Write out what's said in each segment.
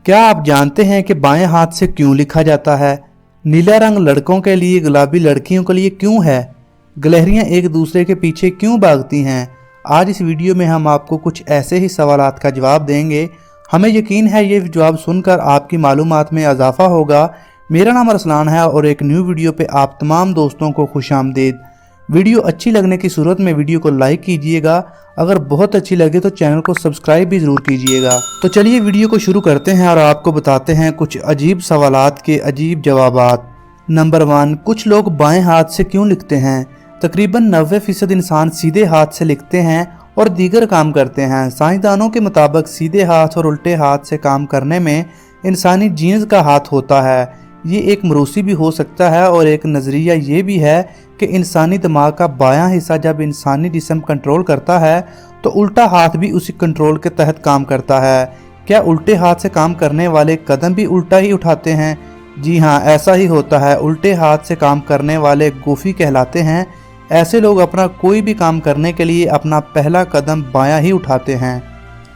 क्या आप जानते हैं कि बाएं हाथ से क्यों लिखा जाता है? नीला रंग लड़कों के लिए, गुलाबी लड़कियों के लिए क्यों है? गिलहरियां एक दूसरे के पीछे क्यों भागती हैं? आज इस वीडियो में हम आपको कुछ ऐसे ही सवालात का जवाब देंगे। हमें यकीन है ये जवाब सुनकर आपकी मालूमात में इजाफा होगा। मेरा नाम अरसलान है और एक न्यू वीडियो पे आप तमाम दोस्तों को खुशामदीद। वीडियो अच्छी लगने की सूरत में वीडियो को लाइक कीजिएगा। अगर बहुत अच्छी लगे तो चैनल को सब्सक्राइब भी ज़रूर कीजिएगा। तो चलिए वीडियो को शुरू करते हैं और आपको बताते हैं कुछ अजीब सवालात के अजीब जवाबात। नंबर 1, कुछ लोग बाएं हाथ से क्यों लिखते हैं? तकरीबन 90% इंसान सीधे हाथ से लिखते हैं और दीगर काम करते हैं। साइंसदानों के मुताबिक सीधे हाथ और उल्टे हाथ से काम करने में इंसानी जीन्स का हाथ होता है। ये एक मरूसी भी हो सकता है और एक नज़रिया ये भी है कि इंसानी दिमाग का बायां हिस्सा जब इंसानी जिस्म कंट्रोल करता है तो उल्टा हाथ भी उसी कंट्रोल के तहत काम करता है। क्या उल्टे हाथ से काम करने वाले कदम भी उल्टा ही उठाते हैं? जी हाँ, ऐसा ही होता है। उल्टे हाथ से काम करने वाले गोफी कहलाते हैं। ऐसे लोग अपना कोई भी काम करने के लिए अपना पहला कदम बायां ही उठाते हैं।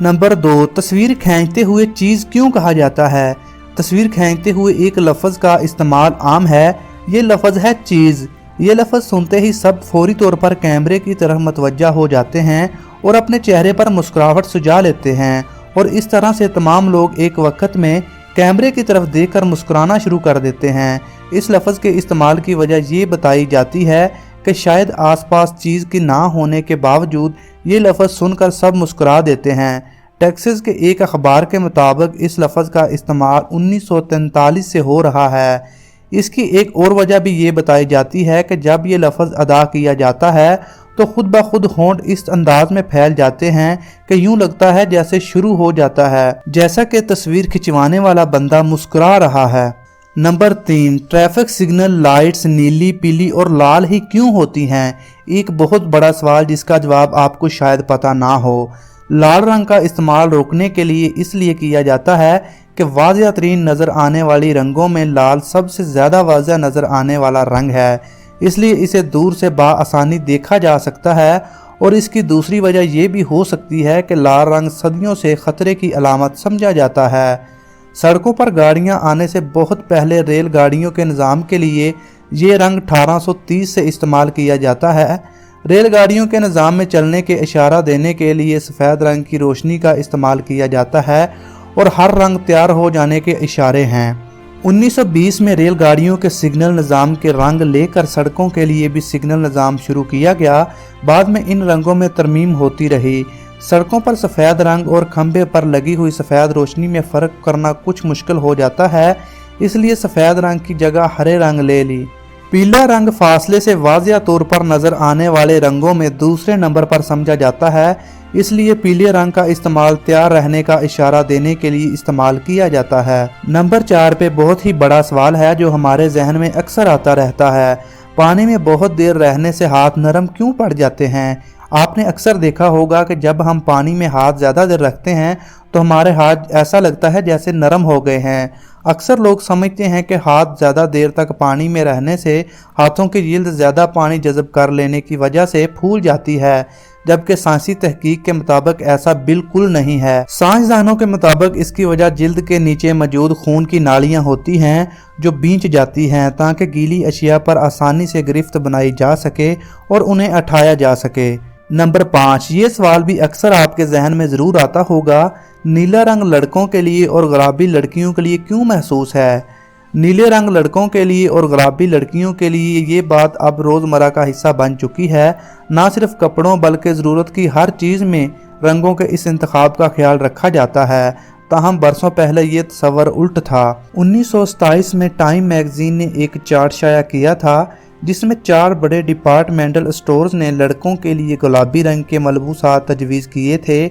नंबर 2, तस्वीर खींचते हुए चीज़ क्यों कहा जाता है? तस्वीर खींचते हुए एक लफ्ज़ का इस्तेमाल आम है। ये लफ्ज़ है चीज़। ये लफ्ज़ सुनते ही सब फौरी तौर पर कैमरे की तरफ मतवज्जा हो जाते हैं और अपने चेहरे पर मुस्कुराहट सुझा लेते हैं और इस तरह से तमाम लोग एक वक्त में कैमरे की तरफ देखकर मुस्कुराना शुरू कर देते हैं। इस लफ्ज़ के इस्तेमाल की वजह ये बताई जाती है कि शायद आसपास चीज़ की ना होने के बावजूद ये लफ्ज़ सुनकर सब मुस्कुरा देते हैं। टेक्सास के एक अखबार के मुताबिक इस लफ्ज़ का इस्तेमाल 1943 से हो रहा है। इसकी एक और वजह भी ये बताई जाती है कि जब ये लफ्ज़ अदा किया जाता है तो खुद ब खुद होंठ इस अंदाज में फैल जाते हैं कि यूं लगता है जैसे शुरू हो जाता है, जैसा कि तस्वीर खिंचवाने वाला बंदा मुस्कुरा रहा है। नंबर 3, ट्रैफिक सिग्नल लाइट्स नीली, पीली और लाल ही क्यों होती हैं? एक बहुत बड़ा सवाल जिसका जवाब आपको शायद पता ना हो। लाल रंग का इस्तेमाल रोकने के लिए इसलिए किया जाता है कि वाज़िह तरीन नज़र आने वाली रंगों में लाल सबसे ज़्यादा वाज़िह नज़र आने वाला रंग है, इसलिए इसे दूर से बाआसानी देखा जा सकता है। और इसकी दूसरी वजह यह भी हो सकती है कि लाल रंग सदियों से ख़तरे की अलामत समझा जाता है। सड़कों पर गाड़ियां आने से बहुत पहले रेलगाड़ियों के निज़ाम के लिए ये रंग 1830 से इस्तेमाल किया जाता है। रेलगाड़ियों के निज़ाम में चलने के इशारा देने के लिए सफ़ेद रंग की रोशनी का इस्तेमाल किया जाता है और हर रंग तैयार हो जाने के इशारे हैं। 1920 में रेलगाड़ियों के सिग्नल निज़ाम के रंग लेकर सड़कों के लिए भी सिग्नल निज़ाम शुरू किया गया। बाद में इन रंगों में तरमीम होती रही। सड़कों पर सफ़ेद रंग और खंबे पर लगी हुई सफ़ेद रोशनी में फ़र्क करना कुछ मुश्किल हो जाता है, इसलिए सफ़ेद रंग की जगह हरे रंग ले ली। पीला रंग फासले से वाज़िह तौर पर नज़र आने वाले रंगों में दूसरे नंबर पर समझा जाता है, इसलिए पीले रंग का इस्तेमाल तैयार रहने का इशारा देने के लिए इस्तेमाल किया जाता है। नंबर 4 पे बहुत ही बड़ा सवाल है जो हमारे जहन में अक्सर आता रहता है। पानी में बहुत देर रहने से हाथ नरम क्यों पड़ जाते हैं? आपने अक्सर देखा होगा कि जब हम पानी में हाथ ज़्यादा देर रखते हैं तो हमारे हाथ ऐसा लगता है जैसे नरम हो गए हैं। अक्सर लोग समझते हैं कि हाथ ज़्यादा देर तक पानी में रहने से हाथों की जिल्द ज़्यादा पानी जज़ब कर लेने की वजह से फूल जाती है, जबकि साइंसी तहकीक के मुताबिक ऐसा बिल्कुल नहीं है। साइंसदानों के मुताबिक इसकी वजह जिल्द के नीचे मौजूद खून की नालियाँ होती हैं जो बींच जाती हैं ताकि गीली अशिया पर आसानी से गिरफ्त बनाई जा सके और उन्हें उठाया जा सके। नंबर 5, ये सवाल भी अक्सर आपके जहन में ज़रूर आता होगा। नीला रंग लड़कों के लिए और गुलाबी लड़कियों के लिए क्यों महसूस है? नीले रंग लड़कों के लिए और गुलाबी लड़कियों के लिए ये बात अब रोज़मर्रा का हिस्सा बन चुकी है। ना सिर्फ कपड़ों बल्कि ज़रूरत की हर चीज़ में रंगों के इस इंतखाब का ख्याल रखा जाता है। ताहम बरसों पहले ये तस्वर उल्ट था। 1927 में टाइम मैगज़ीन ने एक चार्ट शाया किया था जिसमें 4 बड़े डिपार्टमेंटल स्टोर्स ने लड़कों के लिए गुलाबी रंग के मलबूसात तजवीज़ किए थे।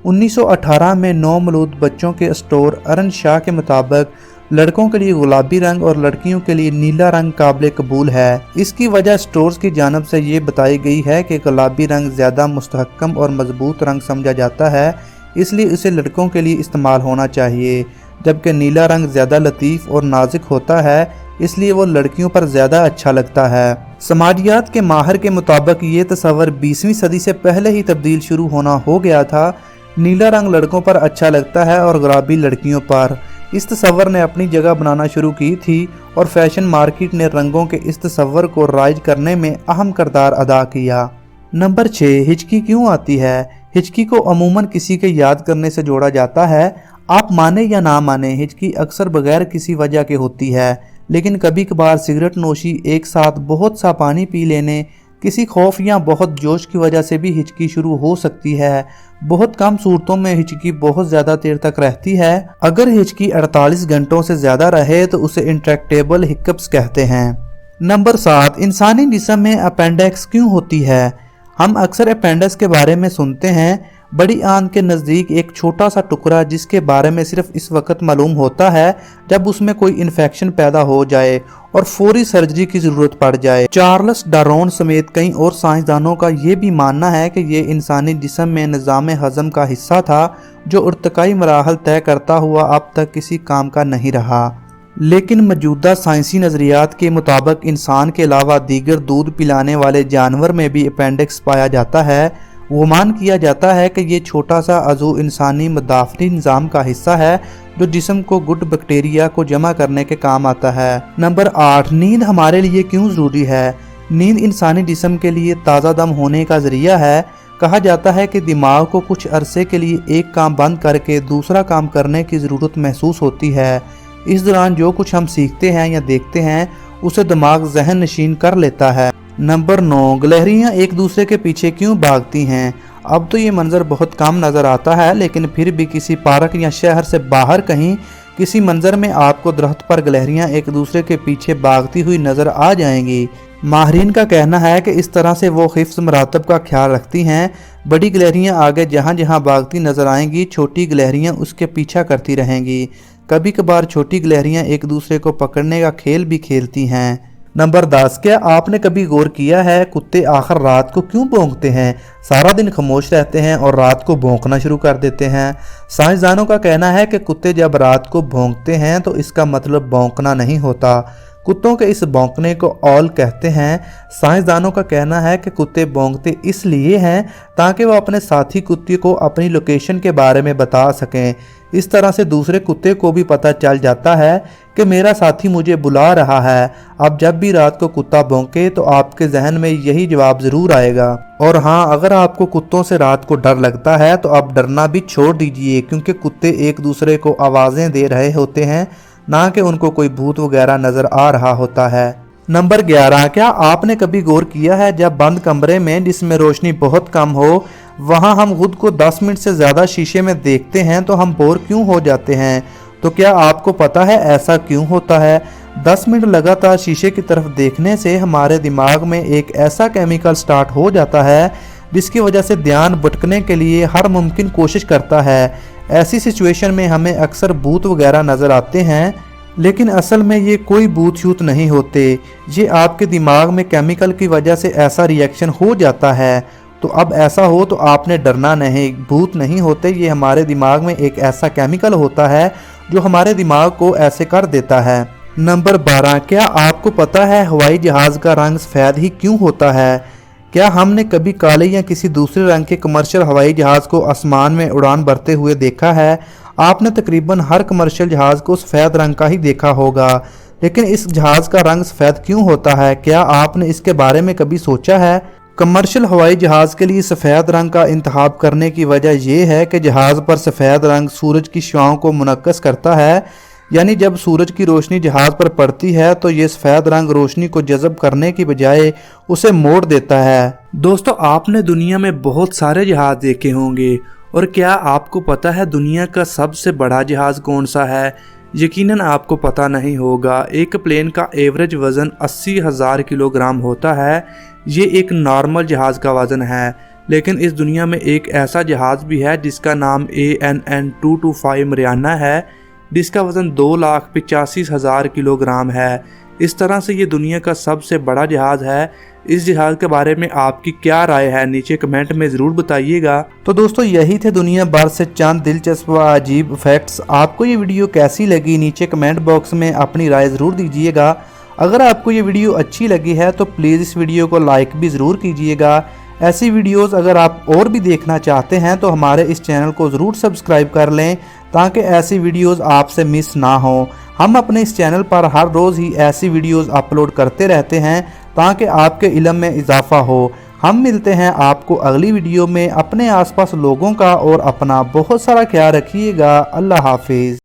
1918 में 9 मौलूद बच्चों के स्टोर अरन शाह के मुताबिक लड़कों के लिए गुलाबी रंग और लड़कियों के लिए नीला रंग काबिल कबूल है। इसकी वजह स्टोर्स की जानब से ये बताई गई है कि गुलाबी रंग ज़्यादा मुस्तहकम और मजबूत रंग समझा जाता है, इसलिए इसे लड़कों के लिए इस्तेमाल होना चाहिए, जबकि नीला रंग ज़्यादा लतीफ़ और नाजुक होता है, इसलिए वो लड़कियों पर ज़्यादा अच्छा लगता है। समाजियात के माहिर के मुताबिक ये तस्वर 20वीं सदी से पहले ही तब्दील शुरू होना हो गया था। नीला रंग लड़कों पर अच्छा लगता है और गुलाबी लड़कियों पर। इस तस्वर ने अपनी जगह बनाना शुरू की थी और फैशन मार्केट ने रंगों के इस तस्वर को राइज करने में अहम किरदार अदा किया। नंबर 6, हिचकी क्यों आती है? हिचकी को अमूमन किसी के याद करने से जोड़ा जाता है। आप माने या ना माने, हिचकी अक्सर बगैर किसी वजह के होती है, लेकिन कभी कभार सिगरेट नोशी, एक साथ बहुत सा पानी पी लेने, किसी खौफ या बहुत जोश की वजह से भी हिचकी शुरू हो सकती है। बहुत कम सूरतों में हिचकी बहुत ज़्यादा देर तक रहती है। अगर हिचकी 48 घंटों से ज़्यादा रहे तो उसे इंट्रैक्टेबल हिकअप्स कहते हैं। नंबर 7, इंसानी जिस्म में अपेंडिक्स क्यों होती है? हम अक्सर अपेंडिक्स के बारे में सुनते हैं, बड़ी आंत के नज़दीक एक छोटा सा टुकड़ा जिसके बारे में सिर्फ इस वक्त मालूम होता है जब उसमें कोई इन्फेक्शन पैदा हो जाए और फौरी सर्जरी की ज़रूरत पड़ जाए। चार्ल्स डारोन समेत कई और साइंसदानों का ये भी मानना है कि ये इंसानी जिस्म में निज़ाम हज़म का हिस्सा था जो इर्तिकाई मराहल तय करता हुआ अब तक किसी काम का नहीं रहा। लेकिन मौजूदा साइंसी नज़रियात के मुताबिक इंसान के अलावा दीगर दूध पिलाने वाले जानवर में भी अपेंडिक्स पाया जाता है। गुमान किया जाता है कि ये छोटा सा अज़ू इंसानी मदाफ़नी निज़ाम का हिस्सा है जो जिस्म को गुड बैक्टीरिया को जमा करने के काम आता है। नंबर 8, नींद हमारे लिए क्यों ज़रूरी है? नींद इंसानी जिस्म के लिए ताज़ा दम होने का ज़रिया है। कहा जाता है कि दिमाग को कुछ अरसे के लिए एक काम बंद करके दूसरा काम करने की ज़रूरत महसूस होती है। इस दौरान जो कुछ हम सीखते हैं या देखते हैं उसे दिमाग जहन नशीन कर लेता है। नंबर 9, गिलहरियाँ एक दूसरे के पीछे क्यों भागती हैं? अब तो ये मंजर बहुत कम नज़र आता है, लेकिन फिर भी किसी पार्क या शहर से बाहर कहीं किसी मंजर में आपको दरख्त पर गिलहरियाँ एक दूसरे के पीछे भागती हुई नज़र आ जाएंगी। माहिरीन का कहना है कि इस तरह से वो हिफ्ज़ मरातब का ख्याल रखती हैं। बड़ी गिलहरियाँ आगे जहाँ जहाँ भागती नज़र आएंगी, छोटी गिलहरियाँ उसके पीछा करती रहेंगी। कभी कभार छोटी गिलहरियाँ एक दूसरे को पकड़ने का खेल भी खेलती हैं। नंबर 10, क्या आपने कभी गौर किया है कुत्ते आखिर रात को क्यों भौंकते हैं? सारा दिन खामोश रहते हैं और रात को भौंकना शुरू कर देते हैं। साइंसदानों का कहना है कि कुत्ते जब रात को भौंकते हैं तो इसका मतलब भौंकना नहीं होता। कुत्तों के इस भौंकने को औल कहते हैं। साइंसदानों का कहना है कि कुत्ते भौंकते इसलिए हैं ताकि वो अपने साथी कुत्ते को अपनी लोकेशन के बारे में बता सकें। इस तरह से दूसरे कुत्ते को भी पता चल जाता है कि मेरा साथी मुझे बुला रहा है। अब जब भी रात को कुत्ता भौंके तो आपके जहन में यही जवाब ज़रूर आएगा। और हाँ, अगर आपको कुत्तों से रात को डर लगता है तो आप डरना भी छोड़ दीजिए, क्योंकि कुत्ते एक दूसरे को आवाज़ें दे रहे होते हैं, ना कि उनको कोई भूत वगैरह नज़र आ रहा होता है। नंबर 11, क्या आपने कभी गौर किया है जब बंद कमरे में जिसमें रोशनी बहुत कम हो वहाँ हम खुद को 10 मिनट से ज़्यादा शीशे में देखते हैं तो हम बोर क्यों हो जाते हैं? तो क्या आपको पता है ऐसा क्यों होता है? 10 मिनट लगातार शीशे की तरफ देखने से हमारे दिमाग में एक ऐसा केमिकल स्टार्ट हो जाता है जिसकी वजह से ध्यान भटकने के लिए हर मुमकिन कोशिश करता है। ऐसी सिचुएशन में हमें अक्सर भूत वगैरह नज़र आते हैं, लेकिन असल में ये कोई भूत शूत नहीं होते। ये आपके दिमाग में केमिकल की वजह से ऐसा रिएक्शन हो जाता है। तो अब ऐसा हो तो आपने डरना नहीं, भूत नहीं होते, ये हमारे दिमाग में एक ऐसा केमिकल होता है जो हमारे दिमाग को ऐसे कर देता है। नंबर 12, क्या आपको पता है हवाई जहाज़ का रंग सफ़ेद ही क्यों होता है? क्या हमने कभी काले या किसी दूसरे रंग के कमर्शियल हवाई जहाज़ को आसमान में उड़ान भरते हुए देखा है? आपने तकरीबन हर कमर्शियल जहाज़ को सफ़ेद रंग का ही देखा होगा, लेकिन इस जहाज़ का रंग सफ़ेद क्यों होता है? क्या आपने इसके बारे में कभी सोचा है? कमर्शियल हवाई जहाज़ के लिए सफ़ेद रंग का इंतखाब करने की वजह यह है कि जहाज़ पर सफ़ेद रंग सूरज की शुआओं को मुनक्कस करता है, यानी जब सूरज की रोशनी जहाज़ पर पड़ती है तो ये सफ़ेद रंग रोशनी को जज़ब करने की बजाय उसे मोड़ देता है। दोस्तों, आपने दुनिया में बहुत सारे जहाज़ देखे होंगे, और क्या आपको पता है दुनिया का सबसे बड़ा जहाज़ कौन सा है? यकीनन आपको पता नहीं होगा। एक प्लेन का एवरेज वज़न 80,000 किलोग्राम होता है। ये एक नॉर्मल जहाज़ का वज़न है, लेकिन इस दुनिया में एक ऐसा जहाज़ भी है जिसका नाम ANN 225 मरियाना है, जिसका वज़न 2,85,000 किलोग्राम है। इस तरह से ये दुनिया का सबसे बड़ा जहाज़ है। इस जहाज़ के बारे में आपकी क्या राय है? नीचे कमेंट में ज़रूर बताइएगा। तो दोस्तों, यही थे दुनिया भर से चंद दिलचस्प व अजीब फैक्ट्स। आपको ये वीडियो कैसी लगी? नीचे कमेंट बॉक्स में अपनी राय ज़रूर दीजिएगा। अगर आपको ये वीडियो अच्छी लगी है तो प्लीज़ इस वीडियो को लाइक भी ज़रूर कीजिएगा। ऐसी वीडियोस अगर आप और भी देखना चाहते हैं तो हमारे इस चैनल को ज़रूर सब्सक्राइब कर लें ताकि ऐसी वीडियोस आपसे मिस ना हो। हम अपने इस चैनल पर हर रोज़ ही ऐसी वीडियोस अपलोड करते रहते हैं ताकि आपके इल्म में इजाफा हो। हम मिलते हैं आपको अगली वीडियो में। अपने आसपास लोगों का और अपना बहुत सारा ख्याल रखिएगा। अल्लाह हाफिज़।